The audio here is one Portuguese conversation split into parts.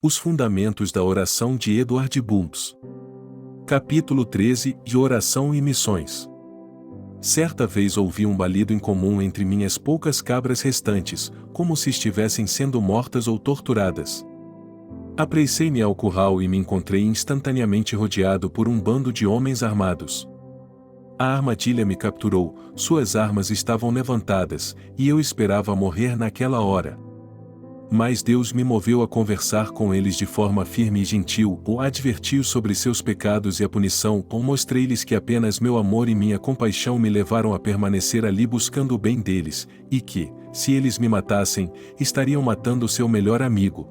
Os fundamentos da oração de Edward Bulms. Capítulo 13 de Oração e Missões. Certa vez ouvi um balido incomum entre minhas poucas cabras restantes, como se estivessem sendo mortas ou torturadas. Apressei-me ao curral e me encontrei instantaneamente rodeado por um bando de homens armados. A armadilha me capturou, suas armas estavam levantadas, e eu esperava morrer naquela hora. Mas Deus me moveu a conversar com eles de forma firme e gentil, ou adverti-os sobre seus pecados e a punição, ou mostrei-lhes que apenas meu amor e minha compaixão me levaram a permanecer ali buscando o bem deles, e que, se eles me matassem, estariam matando seu melhor amigo.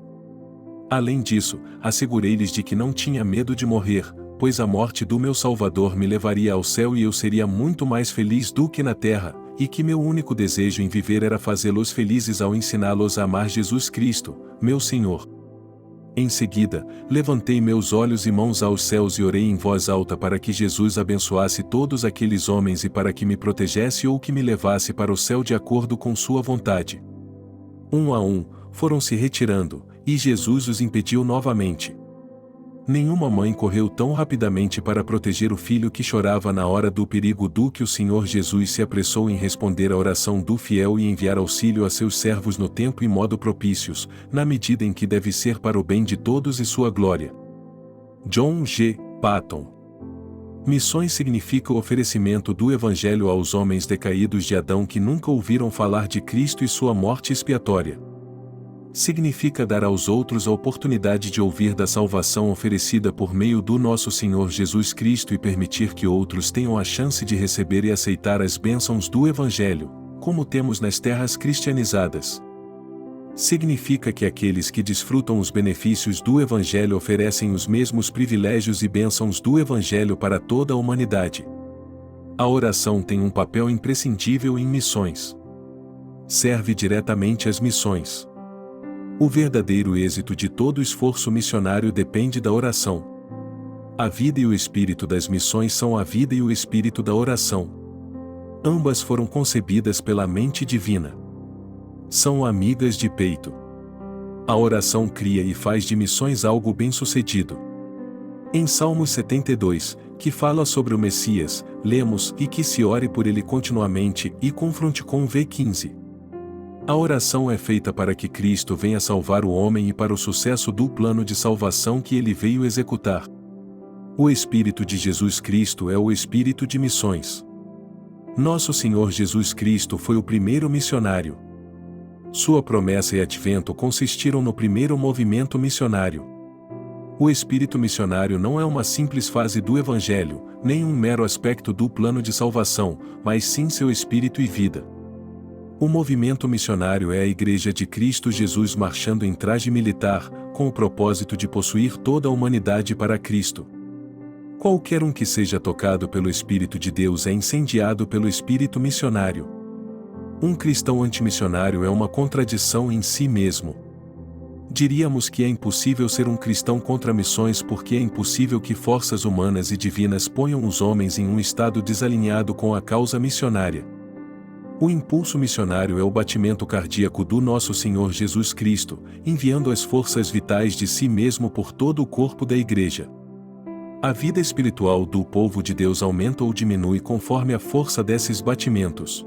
Além disso, assegurei-lhes de que não tinha medo de morrer, pois a morte do meu Salvador me levaria ao céu e eu seria muito mais feliz do que na terra, e que meu único desejo em viver era fazê-los felizes ao ensiná-los a amar Jesus Cristo, meu Senhor. Em seguida, levantei meus olhos e mãos aos céus e orei em voz alta para que Jesus abençoasse todos aqueles homens e para que me protegesse ou que me levasse para o céu de acordo com sua vontade. Um a um, foram se retirando, e Jesus os impediu novamente. Nenhuma mãe correu tão rapidamente para proteger o filho que chorava na hora do perigo do que o Senhor Jesus se apressou em responder à oração do fiel e enviar auxílio a seus servos no tempo e modo propícios, na medida em que deve ser para o bem de todos e sua glória. John G. Paton. Missões significa o oferecimento do Evangelho aos homens decaídos de Adão que nunca ouviram falar de Cristo e sua morte expiatória. Significa dar aos outros a oportunidade de ouvir da salvação oferecida por meio do nosso Senhor Jesus Cristo e permitir que outros tenham a chance de receber e aceitar as bênçãos do Evangelho, como temos nas terras cristianizadas. Significa que aqueles que desfrutam os benefícios do Evangelho oferecem os mesmos privilégios e bênçãos do Evangelho para toda a humanidade. A oração tem um papel imprescindível em missões. Serve diretamente às missões. O verdadeiro êxito de todo esforço missionário depende da oração. A vida e o espírito das missões são a vida e o espírito da oração. Ambas foram concebidas pela mente divina. São amigas de peito. A oração cria e faz de missões algo bem-sucedido. Em Salmos 72, que fala sobre o Messias, lemos: "E que se ore por ele continuamente", e confronte com v15. A oração é feita para que Cristo venha salvar o homem e para o sucesso do plano de salvação que ele veio executar. O Espírito de Jesus Cristo é o Espírito de missões. Nosso Senhor Jesus Cristo foi o primeiro missionário. Sua promessa e advento consistiram no primeiro movimento missionário. O espírito missionário não é uma simples fase do Evangelho, nem um mero aspecto do plano de salvação, mas sim seu espírito e vida. O movimento missionário é a Igreja de Cristo Jesus marchando em traje militar, com o propósito de possuir toda a humanidade para Cristo. Qualquer um que seja tocado pelo Espírito de Deus é incendiado pelo espírito missionário. Um cristão antimissionário é uma contradição em si mesmo. Diríamos que é impossível ser um cristão contra missões porque é impossível que forças humanas e divinas ponham os homens em um estado desalinhado com a causa missionária. O impulso missionário é o batimento cardíaco do nosso Senhor Jesus Cristo, enviando as forças vitais de si mesmo por todo o corpo da Igreja. A vida espiritual do povo de Deus aumenta ou diminui conforme a força desses batimentos.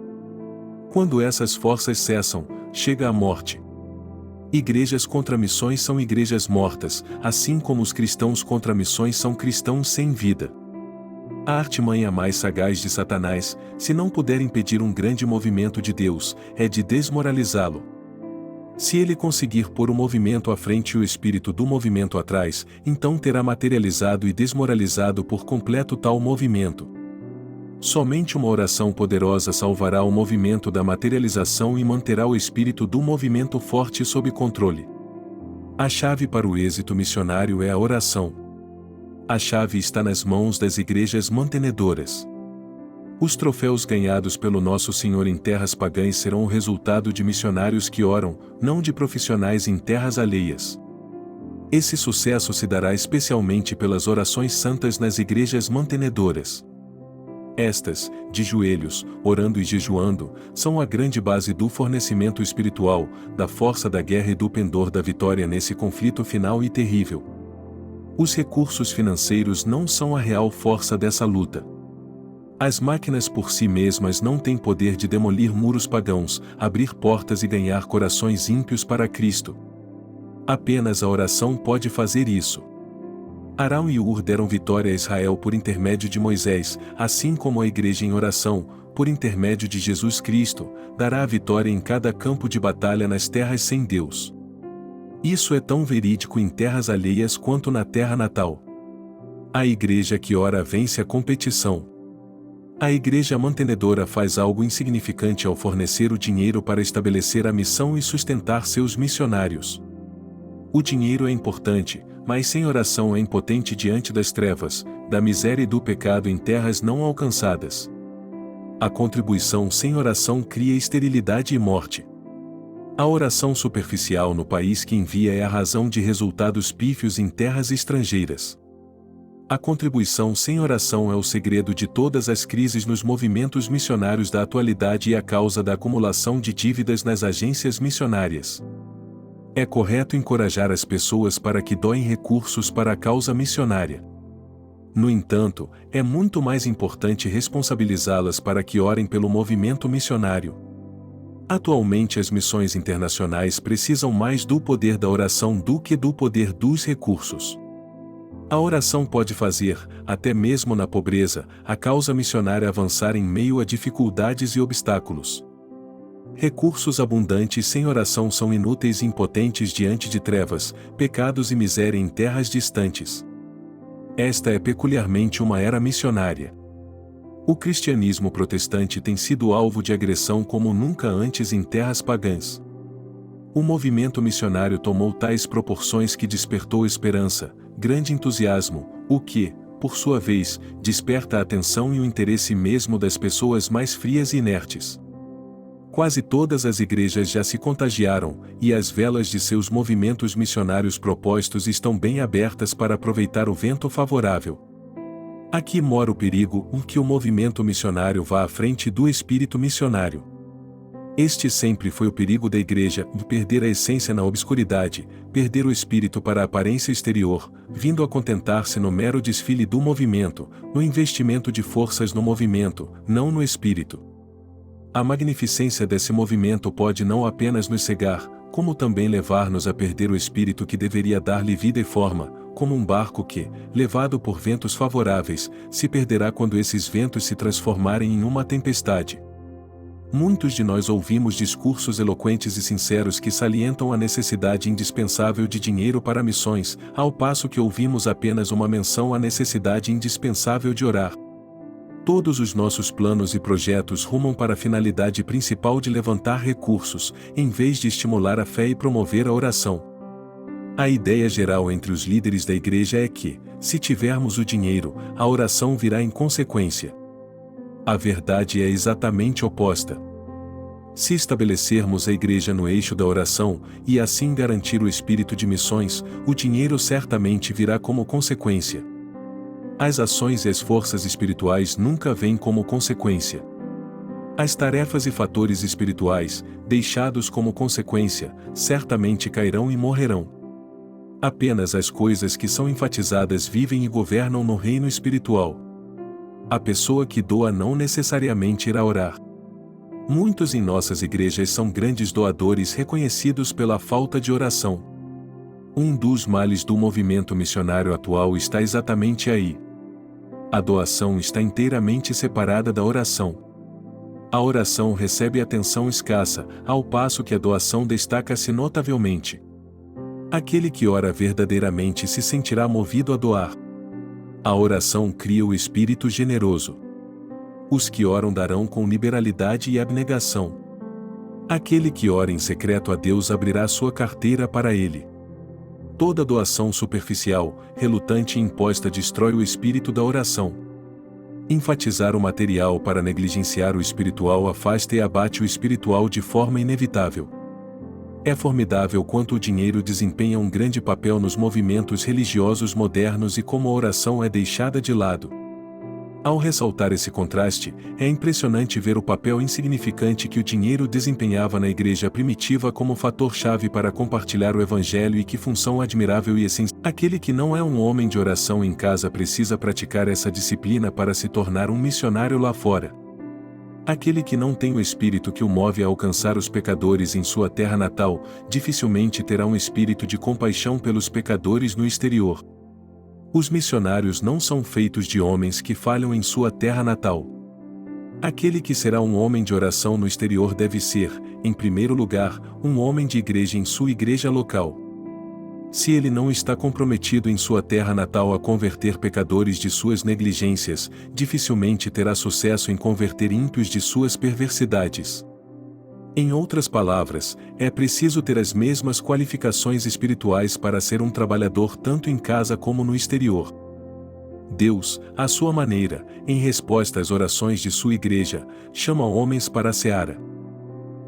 Quando essas forças cessam, chega a morte. Igrejas contra missões são igrejas mortas, assim como os cristãos contra missões são cristãos sem vida. A artimanha mais sagaz de Satanás, se não puder impedir um grande movimento de Deus, é de desmoralizá-lo. Se ele conseguir pôr o movimento à frente e o espírito do movimento atrás, então terá materializado e desmoralizado por completo tal movimento. Somente uma oração poderosa salvará o movimento da materialização e manterá o espírito do movimento forte sob controle. A chave para o êxito missionário é a oração. A chave está nas mãos das igrejas mantenedoras. Os troféus ganhados pelo nosso Senhor em terras pagãs serão o resultado de missionários que oram, não de profissionais em terras alheias. Esse sucesso se dará especialmente pelas orações santas nas igrejas mantenedoras. Estas, de joelhos, orando e jejuando, são a grande base do fornecimento espiritual, da força da guerra e do pendor da vitória nesse conflito final e terrível. Os recursos financeiros não são a real força dessa luta. As máquinas por si mesmas não têm poder de demolir muros pagãos, abrir portas e ganhar corações ímpios para Cristo. Apenas a oração pode fazer isso. Arão e Ur deram vitória a Israel por intermédio de Moisés, assim como a Igreja em oração, por intermédio de Jesus Cristo, dará a vitória em cada campo de batalha nas terras sem Deus. Isso é tão verídico em terras alheias quanto na terra natal. A igreja que ora vence a competição. A igreja mantenedora faz algo insignificante ao fornecer o dinheiro para estabelecer a missão e sustentar seus missionários. O dinheiro é importante, mas sem oração é impotente diante das trevas, da miséria e do pecado em terras não alcançadas. A contribuição sem oração cria esterilidade e morte. A oração superficial no país que envia é a razão de resultados pífios em terras estrangeiras. A contribuição sem oração é o segredo de todas as crises nos movimentos missionários da atualidade e a causa da acumulação de dívidas nas agências missionárias. É correto encorajar as pessoas para que doem recursos para a causa missionária. No entanto, é muito mais importante responsabilizá-las para que orem pelo movimento missionário. Atualmente as missões internacionais precisam mais do poder da oração do que do poder dos recursos. A oração pode fazer, até mesmo na pobreza, a causa missionária avançar em meio a dificuldades e obstáculos. Recursos abundantes sem oração são inúteis e impotentes diante de trevas, pecados e miséria em terras distantes. Esta é peculiarmente uma era missionária. O cristianismo protestante tem sido alvo de agressão como nunca antes em terras pagãs. O movimento missionário tomou tais proporções que despertou esperança, grande entusiasmo, o que, por sua vez, desperta a atenção e o interesse mesmo das pessoas mais frias e inertes. Quase todas as igrejas já se contagiaram, e as velas de seus movimentos missionários propostos estão bem abertas para aproveitar o vento favorável. Aqui mora o perigo que o movimento missionário vá à frente do espírito missionário. Este sempre foi o perigo da igreja, perder a essência na obscuridade, perder o espírito para a aparência exterior, vindo a contentar-se no mero desfile do movimento, no investimento de forças no movimento, não no espírito. A magnificência desse movimento pode não apenas nos cegar, como também levar-nos a perder o espírito que deveria dar-lhe vida e forma, como um barco que, levado por ventos favoráveis, se perderá quando esses ventos se transformarem em uma tempestade. Muitos de nós ouvimos discursos eloquentes e sinceros que salientam a necessidade indispensável de dinheiro para missões, ao passo que ouvimos apenas uma menção à necessidade indispensável de orar. Todos os nossos planos e projetos rumam para a finalidade principal de levantar recursos, em vez de estimular a fé e promover a oração. A ideia geral entre os líderes da igreja é que, se tivermos o dinheiro, a oração virá em consequência. A verdade é exatamente oposta. Se estabelecermos a igreja no eixo da oração, e assim garantir o espírito de missões, o dinheiro certamente virá como consequência. As ações e as forças espirituais nunca vêm como consequência. As tarefas e fatores espirituais, deixados como consequência, certamente cairão e morrerão. Apenas as coisas que são enfatizadas vivem e governam no reino espiritual. A pessoa que doa não necessariamente irá orar. Muitos em nossas igrejas são grandes doadores reconhecidos pela falta de oração. Um dos males do movimento missionário atual está exatamente aí. A doação está inteiramente separada da oração. A oração recebe atenção escassa, ao passo que a doação destaca-se notavelmente. Aquele que ora verdadeiramente se sentirá movido a doar. A oração cria o espírito generoso. Os que oram darão com liberalidade e abnegação. Aquele que ora em secreto a Deus abrirá sua carteira para ele. Toda doação superficial, relutante e imposta destrói o espírito da oração. Enfatizar o material para negligenciar o espiritual afasta e abate o espiritual de forma inevitável. É formidável quanto o dinheiro desempenha um grande papel nos movimentos religiosos modernos e como a oração é deixada de lado. Ao ressaltar esse contraste, é impressionante ver o papel insignificante que o dinheiro desempenhava na igreja primitiva como fator-chave para compartilhar o evangelho e que função admirável e essencial. Aquele que não é um homem de oração em casa precisa praticar essa disciplina para se tornar um missionário lá fora. Aquele que não tem o espírito que o move a alcançar os pecadores em sua terra natal, dificilmente terá um espírito de compaixão pelos pecadores no exterior. Os missionários não são feitos de homens que falham em sua terra natal. Aquele que será um homem de oração no exterior deve ser, em primeiro lugar, um homem de igreja em sua igreja local. Se ele não está comprometido em sua terra natal a converter pecadores de suas negligências, dificilmente terá sucesso em converter ímpios de suas perversidades. Em outras palavras, é preciso ter as mesmas qualificações espirituais para ser um trabalhador tanto em casa como no exterior. Deus, à sua maneira, em resposta às orações de sua igreja, chama homens para a seara.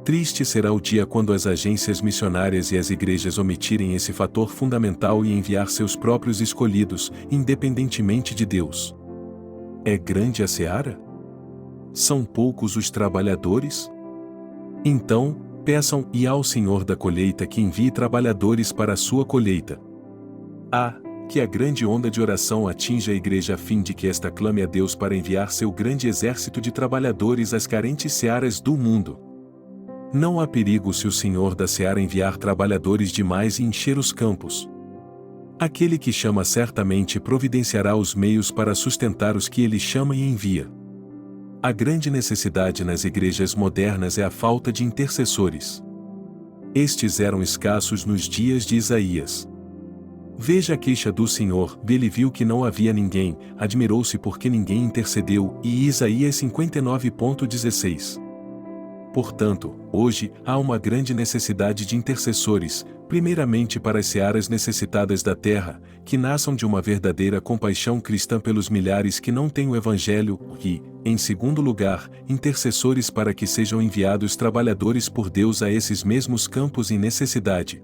Triste será o dia quando as agências missionárias e as igrejas omitirem esse fator fundamental e enviar seus próprios escolhidos, independentemente de Deus. É grande a seara? São poucos os trabalhadores? Então, peçam e ao Senhor da colheita que envie trabalhadores para a sua colheita. Que a grande onda de oração atinja a igreja a fim de que esta clame a Deus para enviar seu grande exército de trabalhadores às carentes searas do mundo. Não há perigo se o Senhor da seara enviar trabalhadores demais e encher os campos. Aquele que chama certamente providenciará os meios para sustentar os que ele chama e envia. A grande necessidade nas igrejas modernas é a falta de intercessores. Estes eram escassos nos dias de Isaías. Veja a queixa do Senhor: ele viu que não havia ninguém, admirou-se porque ninguém intercedeu, e Isaías 59:16. Portanto, hoje, há uma grande necessidade de intercessores, primeiramente para as searas necessitadas da terra, que nasçam de uma verdadeira compaixão cristã pelos milhares que não têm o Evangelho, e, em segundo lugar, intercessores para que sejam enviados trabalhadores por Deus a esses mesmos campos em necessidade.